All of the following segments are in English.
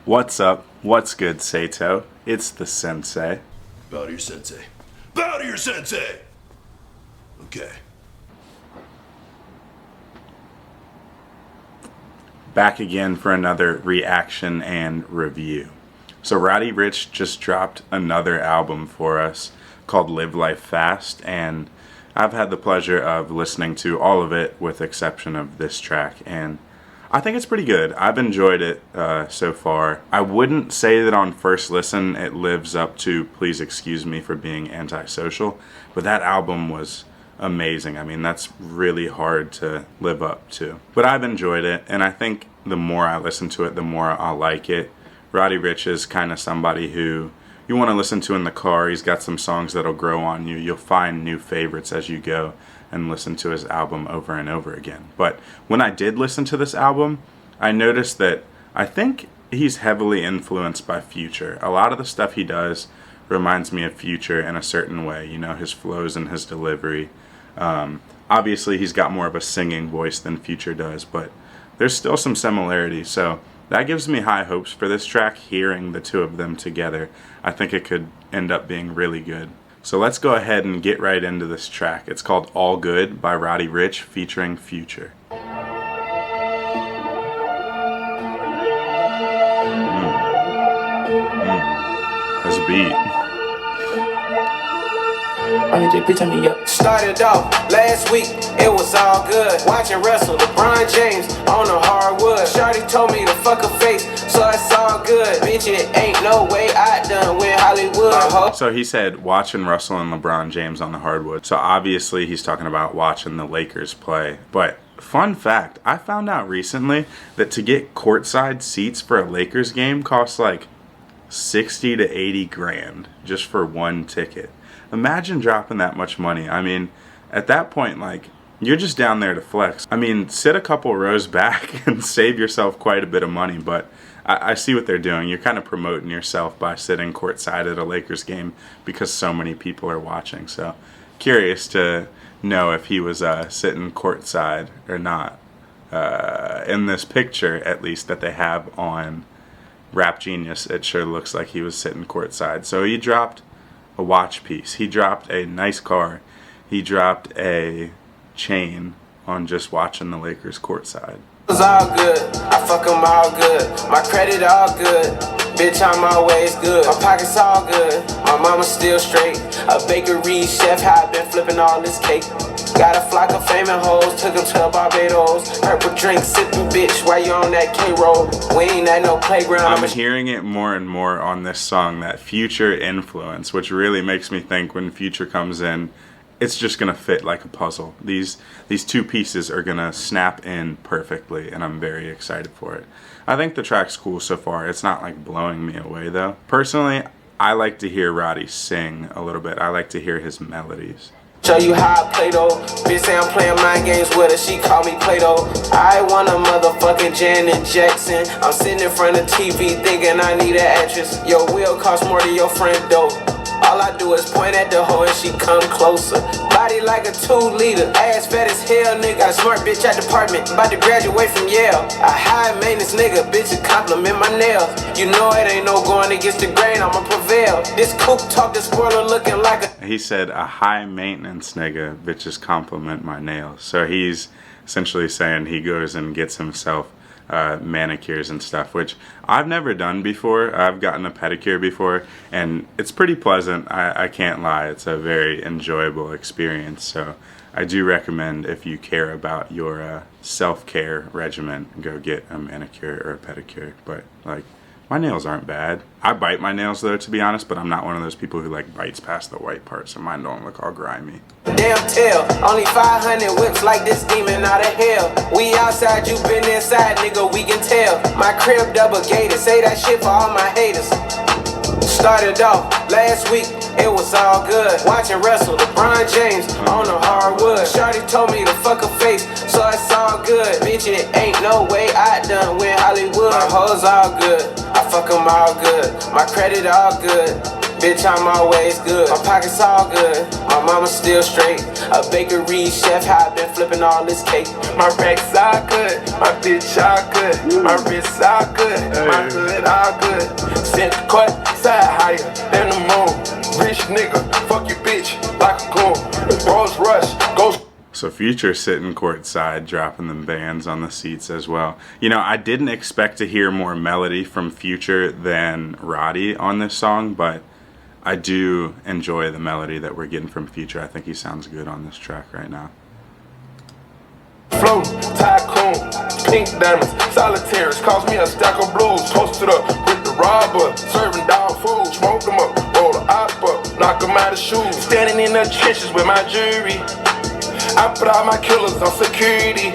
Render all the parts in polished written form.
What's up? What's good, Sato? It's the Sensei. Bow to your sensei. Bow to your sensei! Okay. Back again for another reaction and review. So Roddy Ricch just dropped another album for us called Live Life Fast, and I've had the pleasure of listening to all of it with exception of this track, and I think it's pretty good. I've enjoyed it so far. I wouldn't say that on first listen it lives up to Please Excuse Me for Being Antisocial, but that album was amazing. I mean, that's really hard to live up to. But I've enjoyed it, and I think the more I listen to it, the more I'll like it. Roddy Ricch is kind of somebody who you want to listen to in the car. He's got some songs that'll grow on you. You'll find new favorites as you go and listen to his album over and over again. But when I did listen to this album, I noticed that I think he's heavily influenced by Future. A lot of the stuff he does reminds me of Future in a certain way, you know, his flows and his delivery. Obviously, he's got more of a singing voice than Future does, but there's still some similarities. So that gives me high hopes for this track, hearing the two of them together. I think it could end up being really good. So let's go ahead and get right into this track. It's called All Good by Roddy Ricch featuring Future. There's a beat. Started off last week, it was all good. Watching wrestle, LeBron James on the hardwood. Shorty told me to fuck her face, so it's all good. Bitch, it ain't no way I done with Hollywood. So he said watching Russell and LeBron James on the hardwood. So obviously he's talking about watching the Lakers play. But fun fact, I found out recently that to get courtside seats for a Lakers game costs like 60 to 80 grand just for one ticket. Imagine dropping that much money. I mean, at that point, like, you're just down there to flex. I mean, sit a couple rows back and save yourself quite a bit of money, but I see what they're doing. You're kind of promoting yourself by sitting courtside at a Lakers game because so many people are watching. So, curious to know if he was sitting courtside or not. In this picture, at least, that they have on Rap Genius, it sure looks like he was sitting courtside. So he dropped a watch piece. He dropped a nice car. He dropped a chain on just watching the Lakers courtside. It's all good. I fuck 'em all good. My credit all good. Bitch, I'm always good. My pockets all good. My mama's still straight. A bakery chef, how I been flipping all this cake. Got a flock of famous hoes, took 'em to Barbados. Purple drink, sipping bitch, while you on that K-roll. We ain't at no playground. I'm hearing it more and more on this song, that Future influence, which really makes me think when Future comes in, it's just gonna fit like a puzzle. These two pieces are gonna snap in perfectly, and I'm very excited for it. I think the track's cool so far. It's not like blowing me away though. Personally, I like to hear Roddy sing a little bit. I like to hear his melodies. Show you how I play though. Bitch say I'm playing mind games with her, she call me Play-Doh. I want a motherfucking Janet Jackson. I'm sitting in front of TV thinking I need an actress. Your wheel costs more than your friend though. All I do is point at the hoe and she come closer. Body like a 2-liter, ass fat as hell, nigga. Got a smart bitch at department, about to graduate from Yale. A high maintenance nigga, bitch, to compliment my nails. You know it ain't no going against the grain, I'ma prevail. This coupe talk, this spoiler looking like a... He said, a high maintenance nigga, bitches compliment my nails. So he's essentially saying he goes and gets himself manicures and stuff, which I've never done before. I've gotten a pedicure before, and it's pretty pleasant. I can't lie. It's a very enjoyable experience. So I do recommend, if you care about your self-care regimen, go get a manicure or a pedicure. But like, my nails aren't bad. I bite my nails though, to be honest, but I'm not one of those people who like bites past the white part, so mine don't look all grimy. Damn tell, only 500 whips like this demon out of hell. We outside, you been inside, nigga, we can tell. My crib double gated, say that shit for all my haters. Started off last week, it was all good. Watching wrestle, LeBron James on the hardwood. Shorty told me to fuck her face, so it's all good. Bitch, it ain't no way I done with Hollywood. My hoes all good, I fuck 'em all good. My credit all good. Bitch, I'm always good. My pockets all good. My mama still straight. A bakery chef, how I been flipping all this cake. My racks all good. My bitch all good. My wrists all good. My hood all good. Sent the court, side higher than the moon. Rich nigga, fuck your bitch like a goon. Rolls Rush, goes. So Future sitting courtside, dropping them bands on the seats as well. You know, I didn't expect to hear more melody from Future than Roddy on this song, but I do enjoy the melody that we're getting from Future. I think he sounds good on this track right now. Float, tycoon, pink diamonds, solitaires, cost me a stack of blues. Posted up with the robber, serving dog food. Smoke them up, roll the op up, knock them out of shoes. Standing in the trenches with my jury. I put all my killers on security.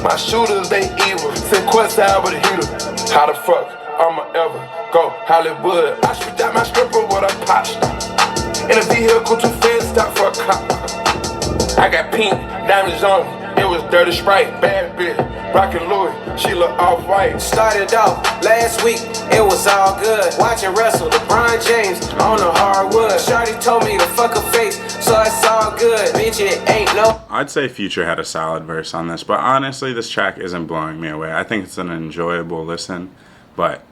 My shooters, they evil. Send quest out with a heater. How the fuck I'ma ever go Hollywood? I shoot out my stripper with a pop star. In a vehicle too fast, stop for a cop. I got pink diamonds on me. It was dirty Sprite, bad bitch, rockin' Louis, she look off-white. Started off last week, it was all good. Watching Russell, LeBron James on the hardwood. Shorty told me to fuck her face, so it's all good. Bitch, it ain't no. I'd say Future had a solid verse on this, but honestly, this track isn't blowing me away. I think it's an enjoyable listen, but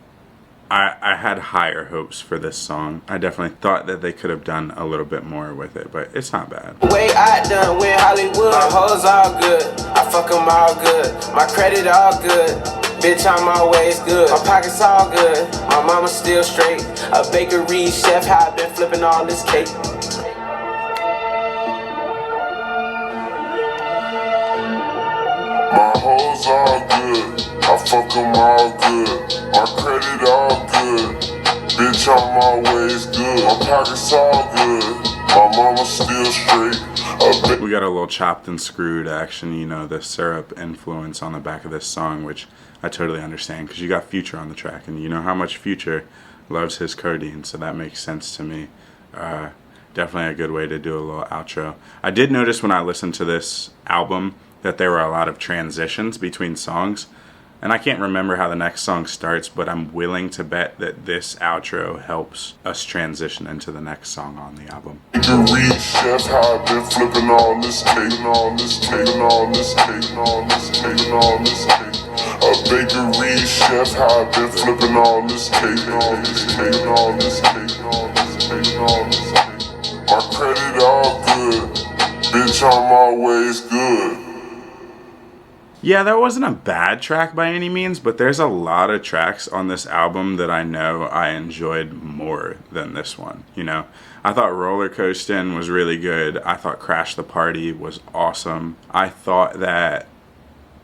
I had higher hopes for this song. I definitely thought that they could have done a little bit more with it, but it's not bad. Way I done with Hollywood. My hoes all good, I fuck them all good. My credit all good, bitch, I'm always good. My pockets all good, my mama still straight. A bakery chef, how I been flipping all this cake. My hoes all good, I fuck them all good. My credit all good, bitch, I'm always good. My pockets all good, my mama still straight. We got a little chopped and screwed action, you know, the syrup influence on the back of this song, which I totally understand because you got Future on the track, and you know how much Future loves his codeine, so that makes sense to me. Definitely a good way to do a little outro. I did notice when I listened to this album that there were a lot of transitions between songs, and I can't remember how the next song starts, but I'm willing to bet that this outro helps us transition into the next song on the album. Bakery chef, how I been flipping all this cake, and all this cake, and all this cake, and all this cake, and all this cake. A bakery chef, how I been flipping all this cake, and all this cake, and all this cake, and all this cake, and all this cake. My credit all good, bitch, I'm always good. Yeah, that wasn't a bad track by any means, but there's a lot of tracks on this album that I know I enjoyed more than this one, you know? I thought Roller Coastin' was really good. I thought Crash the Party was awesome. I thought that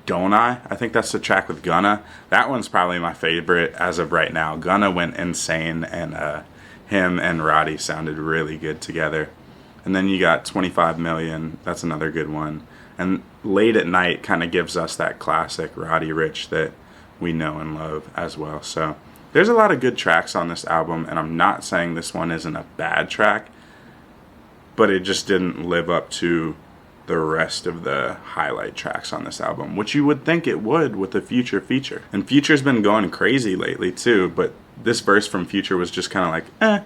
Don't I think that's the track with Gunna. That one's probably my favorite as of right now. Gunna went insane, and him and Roddy sounded really good together. And then you got 25 Million, that's another good one. And Late at Night kind of gives us that classic Roddy Ricch that we know and love as well. So there's a lot of good tracks on this album, and I'm not saying this one isn't a bad track, but it just didn't live up to the rest of the highlight tracks on this album, which you would think it would with the Future feature. And Future's been going crazy lately too, but this verse from Future was just kind of like,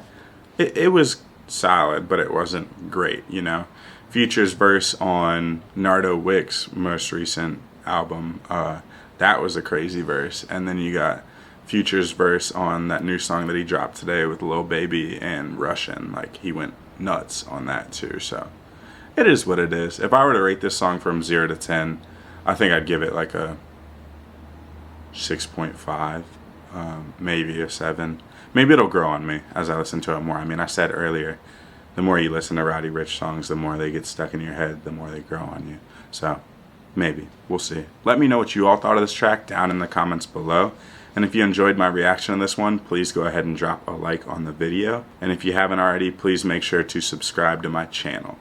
it was solid, but it wasn't great, you know? Future's verse on Nardo Wick's most recent album, that was a crazy verse. And then you got Future's verse on that new song that he dropped today with Lil Baby and Russian. Like, he went nuts on that too. So it is what it is. If I were to rate this song from 0 to 10, I think I'd give it like a 6.5, maybe a 7. Maybe it'll grow on me as I listen to it more. I mean, I said earlier, the more you listen to Roddy Ricch songs, the more they get stuck in your head, the more they grow on you. So, maybe. We'll see. Let me know what you all thought of this track down in the comments below. And if you enjoyed my reaction to this one, please go ahead and drop a like on the video. And if you haven't already, please make sure to subscribe to my channel.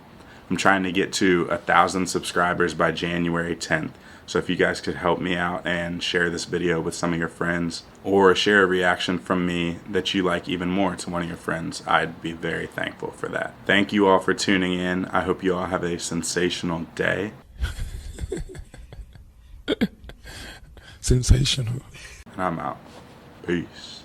I'm trying to get to 1,000 subscribers by January 10th. So if you guys could help me out and share this video with some of your friends, or share a reaction from me that you like even more to one of your friends, I'd be very thankful for that. Thank you all for tuning in. I hope you all have a sensational day. Sensational. And I'm out. Peace.